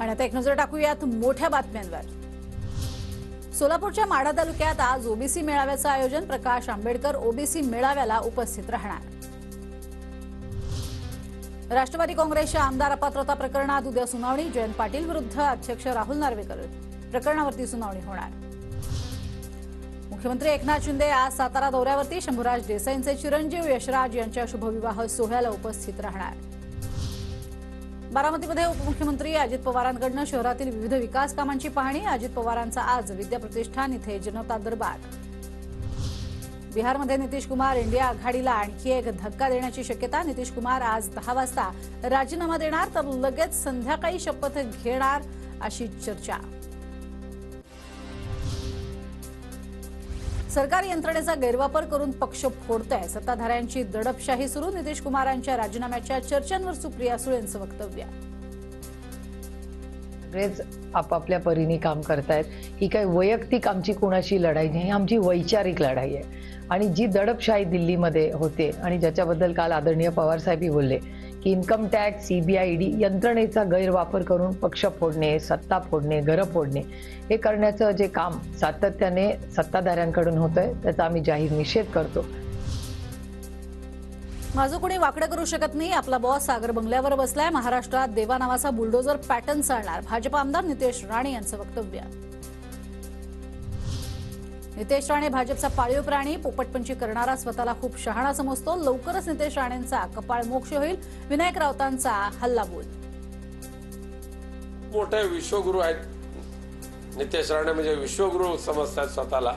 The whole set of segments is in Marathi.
आणि आता एक नजर टाकूयात मोठ्या बातम्यांवर। सोलापूरच्या माढा तालुक्यात आज ओबीसी मेळाव्याचं आयोजन। प्रकाश आंबेडकर ओबीसी मेळाव्याला उपस्थित राहणार। राष्ट्रवादी काँग्रेसच्या आमदार अपात्रता प्रकरणात उद्या सुनावणी। जयंत पाटील विरुद्ध अध्यक्ष राहुल नार्वेकर प्रकरणावरती सुनावणी होणार। मुख्यमंत्री एकनाथ शिंदे आज सातारा दौऱ्यावरती। शंभूराज देसाईंचे चिरंजीव यशराज यांच्या शुभविवाह सोहळ्याला उपस्थित राहणार। बारामतीमध्ये उपमुख्यमंत्री अजित पवारांकडून शहरातील विविध विकास कामांची पाहणी। अजित पवारांचा आज विद्या प्रतिष्ठान इथे जनता दरबार। बिहारमध्ये नितीश कुमार इंडिया आघाडीला आणखी एक धक्का देण्याची शक्यता। नितीश कुमार आज 10 वाजता राजीनामा देणार तर लगेच संध्याकाळी शपथ घेणार अशी चर्चा। सरकारी यंत्रणेचा गैरवापर करून पक्ष फोडतोय। सत्ताधाऱ्यांची दडपशाही सुरू। नितीश कुमारांच्या राजीनाम्याच्या चर्चांवर सुप्रिया सुळेंचं वक्तव्य। सगळेच आपापल्या परीने काम करतायत। ही काही वैयक्तिक आमची कोणाशी लढाई नाही, आमची वैचारिक लढाई आहे। आणि जी दडपशाही दिल्लीमध्ये होते आणि ज्याच्याबद्दल काल आदरणीय पवार साहेब बोलले की इन्कम टॅक्स, सीबीआय, ईडी यंत्रणेचा गैरवापर करून पक्ष फोडणे, सत्ता फोडणे, घरं फोडणे हे करण्याचं जे काम सातत्याने सत्ताधाऱ्यांकडून होतंय त्याचा आम्ही जाहीर निषेध करतो। माझं कोणी वाकडं करू शकत नाही। आपला बॉस सागर बंगल्यावर बसलाय। महाराष्ट्रात देवा नावाचा बुलडोजर पॅटर्न चालणार। भाजप आमदार नितेश राणे यांचं वक्तव्य। नितेश राणे भाजपचा पाळीव प्राणी। पोपटपंची करणारा स्वतःला खूप शहाणा समजतो। लवकरच नितेश राणेंचा कपाळ मोक्ष होईल। विनायक राऊतांचा हल्लाबोल। मोठे विश्वगुरू आहेत नितेश राणे, म्हणजे विश्वगुरू समजतात स्वतःला।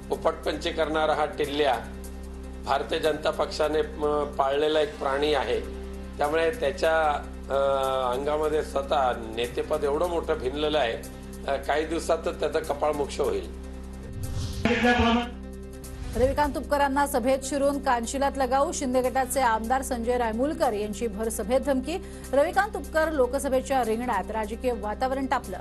पोपटपंची करणारा हा टिल्ल्या भारतीय जनता पक्षाने पाळलेला एक प्राणी आहे। त्यामुळे त्याच्या अंगामध्ये स्वतः नेतेपद एवढं मोठं भिनलेलं आहे। काही दिवसातच त्याचं कपाळ मोक्ष होईल। रविकांत तुपकरांना सभेत शिरून कानशिलात लगाऊ। शिंदे गटाचे आमदार संजय रायमुलकर यांची भर सभेत धमकी। रविकांत तुपकर लोकसभेच्या रिंगणात। राजकीय वातावरण तापलं।